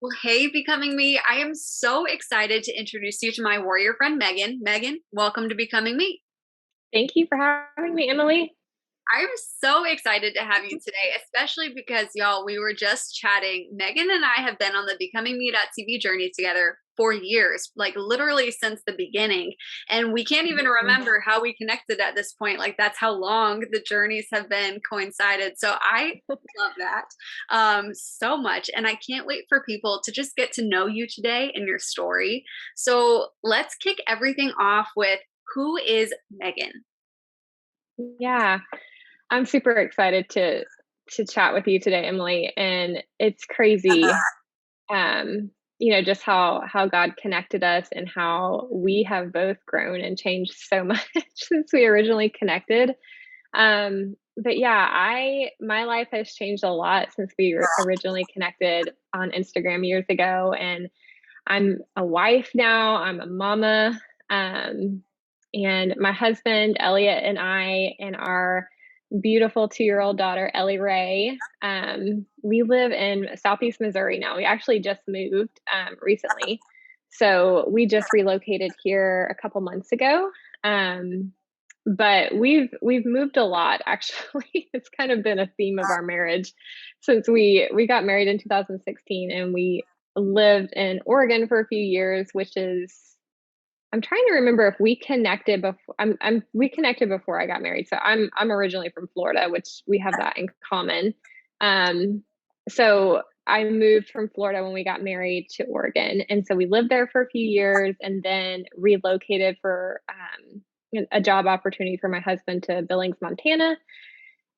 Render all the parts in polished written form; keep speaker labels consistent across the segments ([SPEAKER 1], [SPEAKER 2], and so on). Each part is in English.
[SPEAKER 1] Well, hey, Becoming Me. I am so excited to introduce you to my warrior friend, Megan. Megan, welcome to Becoming Me.
[SPEAKER 2] Thank you for having me, Emily.
[SPEAKER 1] I'm so excited to have you today, especially because, y'all, we were just chatting. Megan and I have been on the BecomingMe.TV journey together for years, like literally since the beginning. And we can't even remember how we connected at this point. Like, that's how long the journeys have been coincided. So I love that so much. And I can't wait for people to just get to know you today and your story. So let's kick everything off with, who is Megan?
[SPEAKER 2] Yeah, I'm super excited to chat with you today, Emily. And it's crazy, just how God connected us and how we have both grown and changed so much since we originally connected. But yeah, I my life has changed a lot since we originally connected on Instagram years ago, and I'm a wife now. I'm a mama. Um, and my husband, Elliot, and I, and our beautiful 2-year-old daughter, Ellie Ray, we live in Southeast Missouri now. We actually just moved recently. So we just relocated here a couple months ago. But we've moved a lot actually. It's kind of been a theme of our marriage since we got married in 2016, and we lived in Oregon for a few years, which is, I'm trying to remember if we connected before. We connected before I got married. So I'm originally from Florida, which we have that in common. So I moved from Florida when we got married to Oregon, and so we lived there for a few years, and then relocated for a job opportunity for my husband to Billings, Montana.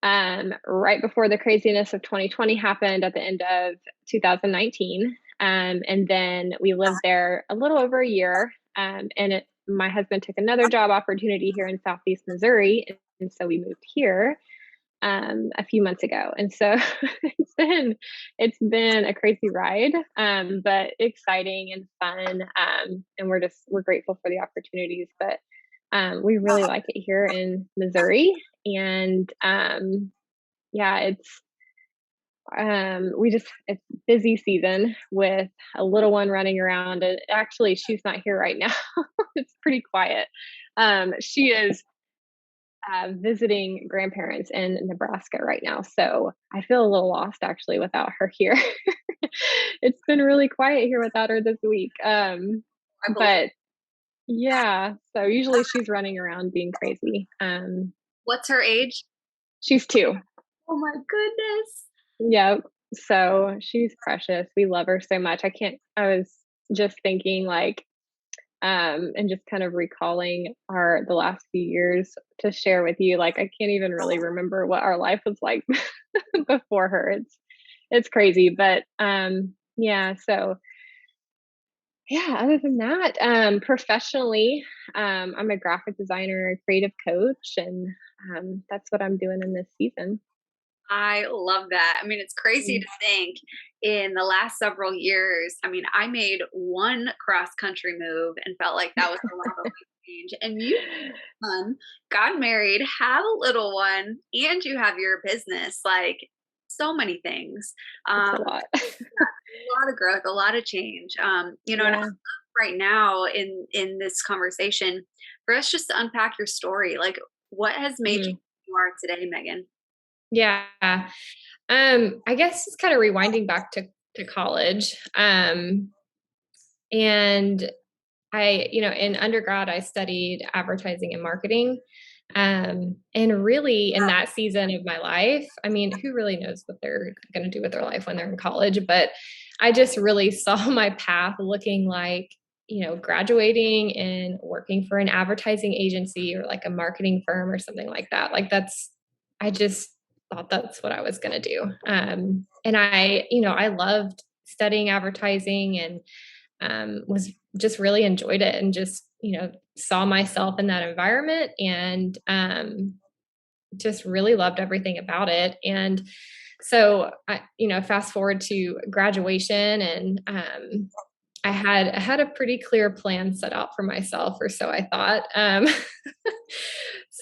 [SPEAKER 2] Right before the craziness of 2020 happened at the end of 2019. And then we lived there a little over a year. My husband took another job opportunity here in Southeast Missouri. And so we moved here a few months ago. And so it's been a crazy ride, but exciting and fun. And we're grateful for the opportunities, but we really like it here in Missouri. And yeah, it's busy season with a little one running around. And actually, she's not here right now. It's pretty quiet. She is visiting grandparents in Nebraska right now. So I feel a little lost actually without her here. It's been really quiet here without her this week.
[SPEAKER 1] I believe.
[SPEAKER 2] But yeah, so usually she's running around being crazy.
[SPEAKER 1] What's her age?
[SPEAKER 2] She's 2.
[SPEAKER 1] Oh my goodness.
[SPEAKER 2] Yeah. So she's precious. We love her so much. I was just thinking like, and just kind of recalling the last few years to share with you. Like, I can't even really remember what our life was like before her. It's crazy. But, yeah, so yeah, other than that, professionally, I'm a graphic designer, creative coach, and, that's what I'm doing in this season.
[SPEAKER 1] I love that. I mean, it's crazy
[SPEAKER 2] Mm.
[SPEAKER 1] to think in the last several years. I mean, I made one cross country move and felt like that was a lot of change. And you, son, got married, have a little one, and you have your business. Like, so many things.
[SPEAKER 2] It's a
[SPEAKER 1] A
[SPEAKER 2] lot.
[SPEAKER 1] lot of and a lot of change. And
[SPEAKER 2] Yeah.
[SPEAKER 1] right now in this conversation, for us just to unpack your story, like, what has made you
[SPEAKER 2] Mhm.
[SPEAKER 1] who you are today, Megan?
[SPEAKER 2] Yeah. I guess it's kind of rewinding back to college. And in undergrad, I studied advertising and marketing. And really in that season of my life, I mean, who really knows what they're going to do with their life when they're in college? But I just really saw my path looking like, graduating and working for an advertising agency or like a marketing firm or something like that. I just thought that's what I was going to do. And I loved studying advertising and was just really enjoyed it and just, saw myself in that environment and just really loved everything about it. And so, fast forward to graduation and I had a pretty clear plan set out for myself, or so I thought.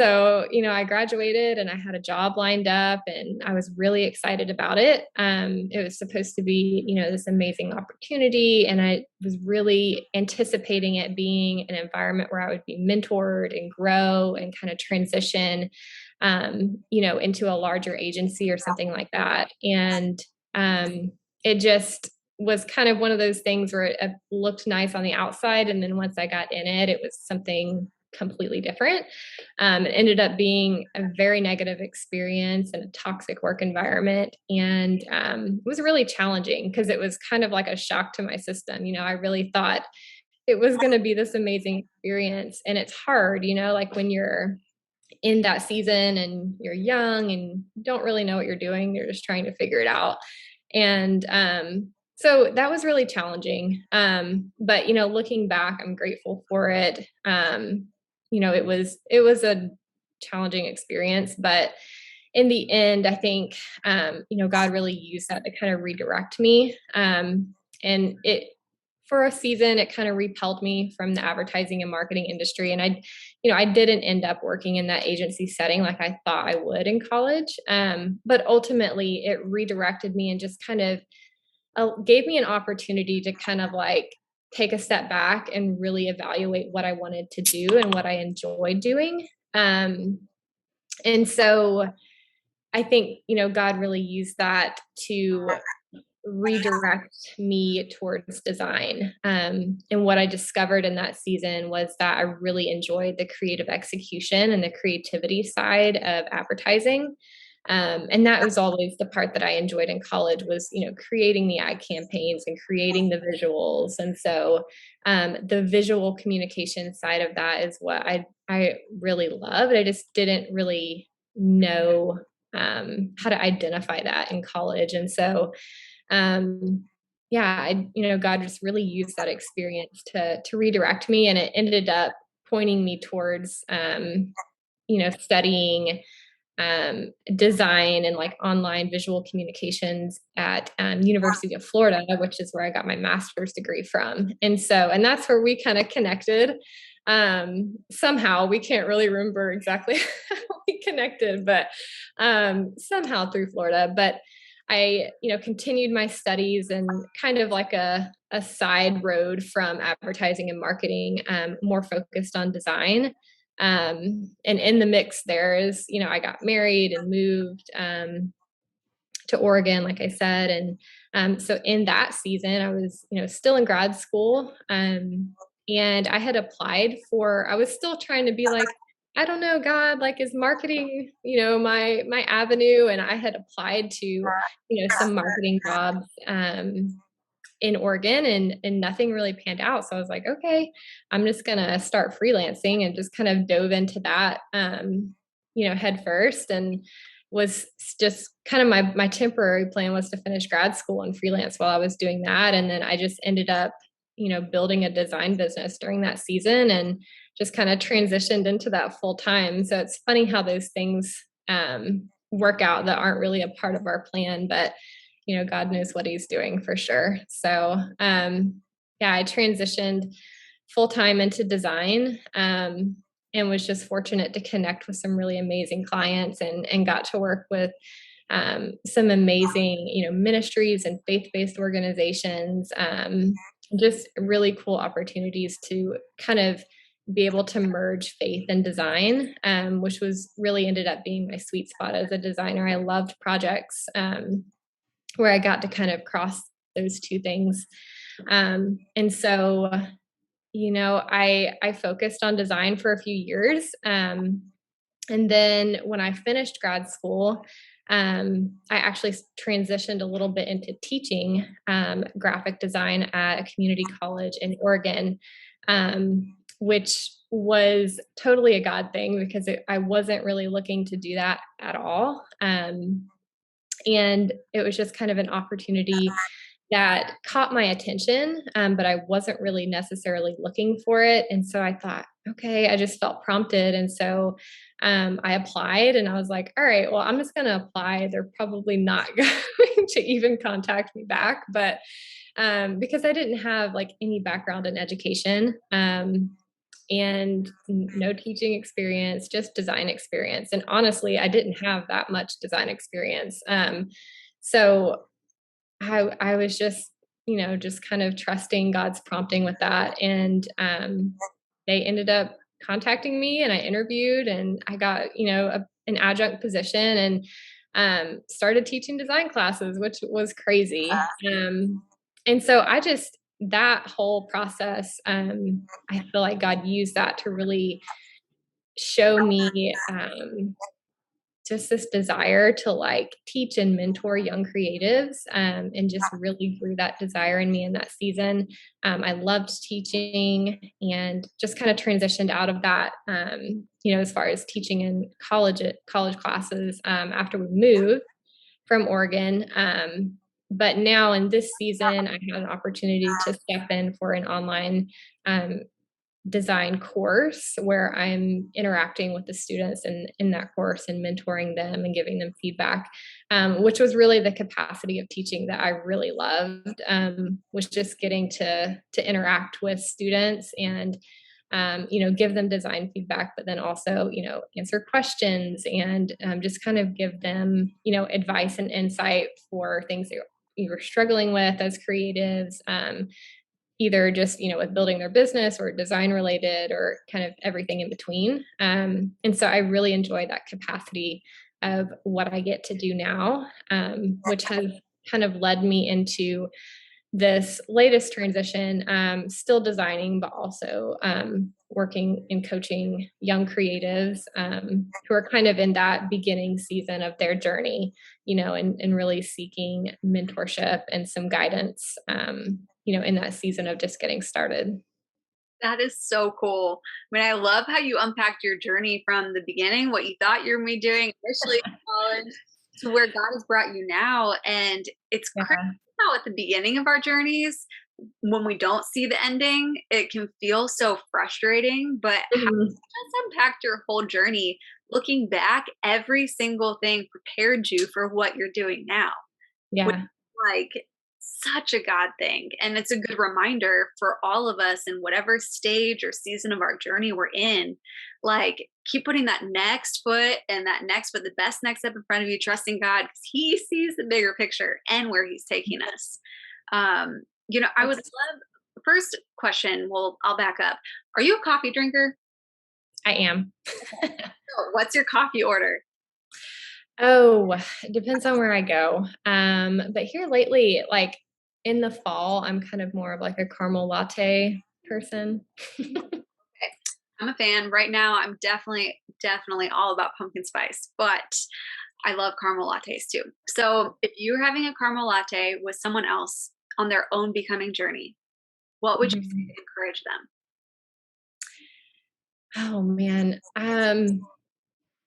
[SPEAKER 2] So, I graduated and I had a job lined up and I was really excited about it. It was supposed to be, this amazing opportunity. And I was really anticipating it being an environment where I would be mentored and grow and kind of transition, into a larger agency or something like that. And it just was kind of one of those things where it looked nice on the outside. And then once I got in it, it was something completely different. It ended up being a very negative experience and a toxic work environment. And it was really challenging because it was kind of like a shock to my system. I really thought it was going to be this amazing experience. And it's hard, like when you're in that season and you're young and don't really know what you're doing, you're just trying to figure it out. And so that was really challenging. But looking back, I'm grateful for it. It was a challenging experience, but in the end, I think God really used that to kind of redirect me. And it for a season, it kind of repelled me from the advertising and marketing industry. And I didn't end up working in that agency setting like I thought I would in college. But ultimately, it redirected me and just kind of gave me an opportunity to kind of like take a step back and really evaluate what I wanted to do and what I enjoyed doing. And so I think, God really used that to redirect me towards design. And what I discovered in that season was that I really enjoyed the creative execution and the creativity side of advertising. And that was always the part that I enjoyed in college was, creating the ad campaigns and creating the visuals. And so the visual communication side of that is what I really loved. I just didn't really know how to identify that in college. And so God just really used that experience to redirect me, and it ended up pointing me towards studying design and like online visual communications at University of Florida, which is where I got my master's degree from. And that's where we kind of connected. Somehow we can't really remember exactly how we connected, but somehow through Florida. But I, continued my studies and kind of like a side road from advertising and marketing, more focused on design. And in the mix there is, I got married and moved to Oregon, like I said. And so in that season, I was, still in grad school. And I had applied I was still trying to be like, I don't know, God, like is marketing, my avenue. And I had applied to, some marketing jobs in Oregon and nothing really panned out. So I was like, okay, I'm just gonna start freelancing and just kind of dove into that head first, and was just kind of my temporary plan was to finish grad school and freelance while I was doing that. And then I just ended up building a design business during that season and just kind of transitioned into that full time. So it's funny how those things work out that aren't really a part of our plan, but God knows what he's doing for sure. So I transitioned full time into design and was just fortunate to connect with some really amazing clients and got to work with some amazing, ministries and faith-based organizations. Just really cool opportunities to kind of be able to merge faith and design, which was really ended up being my sweet spot as a designer. I loved projects where I got to kind of cross those two things. And so, I focused on design for a few years. And then when I finished grad school, I actually transitioned a little bit into teaching graphic design at a community college in Oregon, which was totally a God thing because I wasn't really looking to do that at all. And it was just kind of an opportunity that caught my attention, but I wasn't really necessarily looking for it. And so I thought, okay, I just felt prompted. And so I applied and I was like, all right, well, I'm just going to apply. They're probably not going to even contact me back, but because I didn't have like any background in education. and no teaching experience, just design experience. And honestly, I didn't have that much design experience. So I was just, just kind of trusting God's prompting with that. And they ended up contacting me and I interviewed and I got, an adjunct position and started teaching design classes, which was crazy. And so that whole process, I feel like God used that to really show me just this desire to like teach and mentor young creatives, and just really grew that desire in me in that season. I loved teaching and just kind of transitioned out of that, as far as teaching in college classes, after we moved from Oregon. But now in this season, I had an opportunity to step in for an online design course where I'm interacting with the students in that course and mentoring them and giving them feedback, which was really the capacity of teaching that I really loved, was just getting to interact with students and give them design feedback, but then also, answer questions and just kind of give them, advice and insight for things that you were struggling with as creatives, either just, with building their business or design related or kind of everything in between. And so I really enjoy that capacity of what I get to do now, which has kind of led me into this latest transition, still designing, but also working and coaching young creatives, who are kind of in that beginning season of their journey, and really seeking mentorship and some guidance, in that season of just getting started.
[SPEAKER 1] That is so cool. I mean, I love how you unpacked your journey from the beginning, what you thought you were me doing initially in college, to where God has brought you now. And it's crazy
[SPEAKER 2] Yeah.
[SPEAKER 1] how at the beginning of our journeys, when we don't see the ending, it can feel so frustrating. But how
[SPEAKER 2] Mhm.
[SPEAKER 1] you just unpacked your whole journey, looking back, every single thing prepared you for what you're doing now, which
[SPEAKER 2] Yeah.
[SPEAKER 1] is like such a God thing. And it's a good reminder for all of us in whatever stage or season of our journey we're in. Like, keep putting that next foot and that next foot, the best next step in front of you, trusting God because He sees the bigger picture and where He's taking us. I would
[SPEAKER 2] That's
[SPEAKER 1] love, first question, well, I'll back up. Are you a coffee drinker?
[SPEAKER 2] I am.
[SPEAKER 1] So what's your coffee order?
[SPEAKER 2] Oh, it depends on where I go. But here lately, like in the fall, I'm kind of more of like a caramel latte person.
[SPEAKER 1] Okay. I'm a fan. Right now, I'm definitely all about pumpkin spice, but I love caramel lattes too. So, if you're having a caramel latte with someone else on their own becoming journey, what would you say
[SPEAKER 2] Mhm.
[SPEAKER 1] to encourage them?
[SPEAKER 2] Oh man.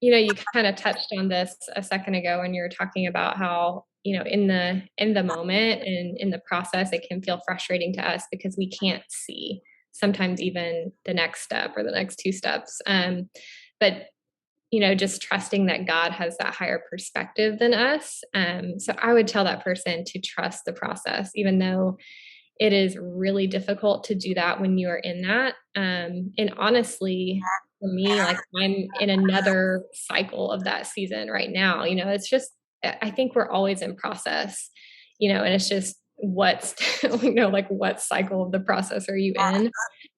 [SPEAKER 2] You kind of touched on this a second ago when you were talking about how, in the moment and in the process, it can feel frustrating to us because we can't see sometimes even the next step or the next two steps. But just trusting that God has that higher perspective than us. So I would tell that person to trust the process, even though it is really difficult to do that when you are in that. And honestly, for me, like I'm in another cycle of that season right now. It's just, I think we're always in process, and it's just what's, like what cycle of the process are you in?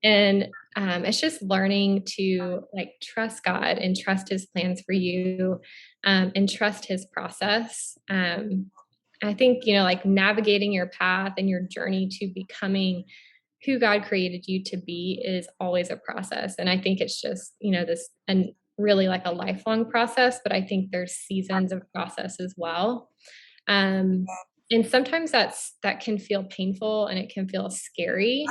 [SPEAKER 2] And it's just learning to like trust God and trust His plans for you, and trust His process. I think, like navigating your path and your journey to becoming who God created you to be is always a process. And I think it's just, this and really like a lifelong process, but I think there's seasons of process as well. Um, and sometimes that can feel painful and it can feel scary.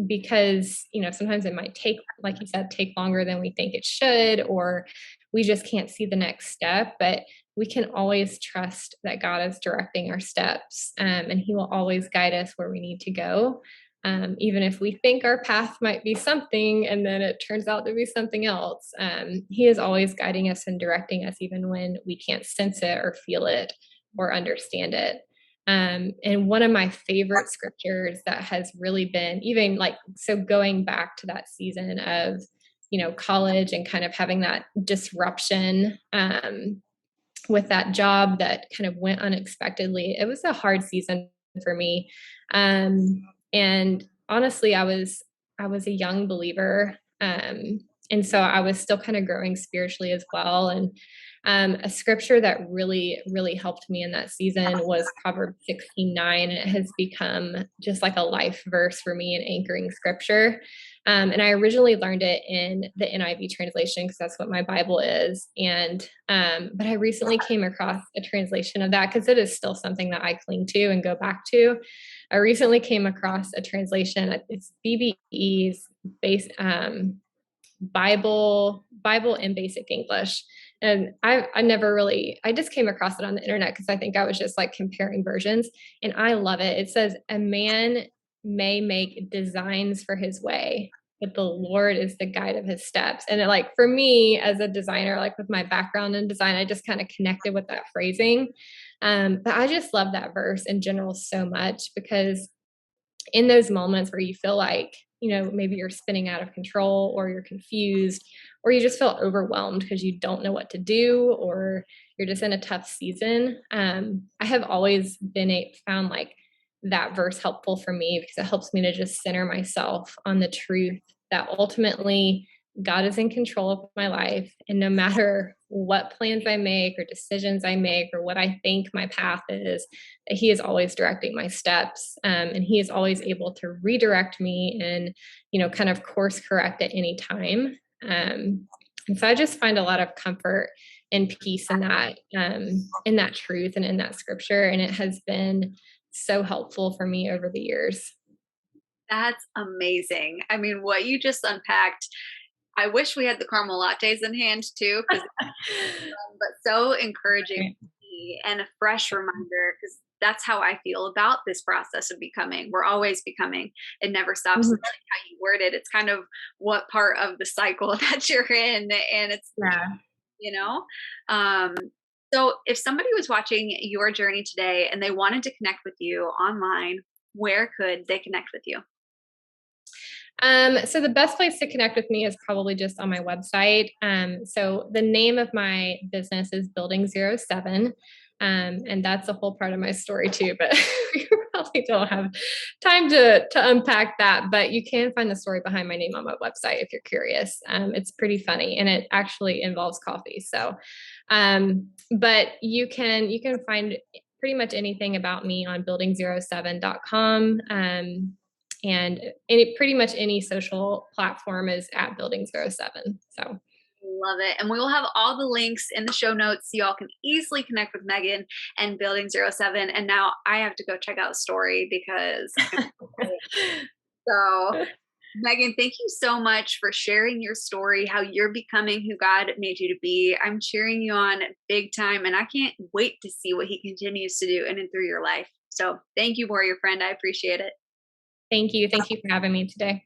[SPEAKER 2] Because, sometimes it might take, like you said, take longer than we think it should, or we just can't see the next step. But we can always trust that God is directing our steps, and He will always guide us where we need to go. Even if we think our path might be something and then it turns out to be something else, He is always guiding us and directing us, even when we can't sense it or feel it or understand it. And one of my favorite scriptures that has really been even like, so going back to that season of, college and kind of having that disruption, with that job that kind of went unexpectedly. It was a hard season for me. And honestly, I was a young believer. And so I was still kind of growing spiritually as well. And a scripture that really, really helped me in that season was Proverbs 16:9. And it has become just like a life verse for me and anchoring scripture. And I originally learned it in the NIV translation because that's what my Bible is. And but I recently came across a translation of that because it is still something that I cling to and go back to. I recently came across a translation. It's BBE's base Bible in Basic English. And I never really, I just came across it on the internet because I think I was just like comparing versions, and I love it. It says, "A man may make designs for his way, but the Lord is the guide of his steps." And like for me as a designer, like with my background in design, I just kind of connected with that phrasing. But I just love that verse in general so much because in those moments where you feel like, maybe you're spinning out of control or you're confused or you just feel overwhelmed because you don't know what to do or you're just in a tough season. I have always found like that verse helpful for me because it helps me to just center myself on the truth that ultimately God is in control of my life. And no matter what plans I make or decisions I make or what I think my path is, that He is always directing my steps. And He is always able to redirect me and, kind of course correct at any time. And so I just find a lot of comfort and peace in that truth and in that scripture. And it has been so helpful for me over the years.
[SPEAKER 1] That's amazing. I mean, what you just unpacked, I wish we had the caramel lattes in hand too, because but so encouraging
[SPEAKER 2] Right.
[SPEAKER 1] to me and a fresh reminder because that's how I feel about this process of becoming. We're always becoming. It never stops.
[SPEAKER 2] Mhm.
[SPEAKER 1] It's like how you word it. It's kind of what part of the cycle that you're in, and it's
[SPEAKER 2] Yeah.
[SPEAKER 1] you know. Um, so if somebody was watching your journey today and they wanted to connect with you online, where could they connect with you?
[SPEAKER 2] So the best place to connect with me is probably just on my website. So the name of my business is Building 07. And that's a whole part of my story too, but we probably don't have time to unpack that. But you can find the story behind my name on my website if you're curious. It's pretty funny and it actually involves coffee. So, but you can find pretty much anything about me on building07.com. And pretty much any social platform is at Building 07. So
[SPEAKER 1] Love it. And we will have all the links in the show notes so y'all can easily connect with Megan and Building 07. And now I have to go check out the story because so Megan, thank you so much for sharing your story, how you're becoming who God made you to be. I'm cheering you on big time, and I can't wait to see what He continues to do in and through your life. So thank you, warrior friend. I appreciate it.
[SPEAKER 2] thank you. Thank you for having me today.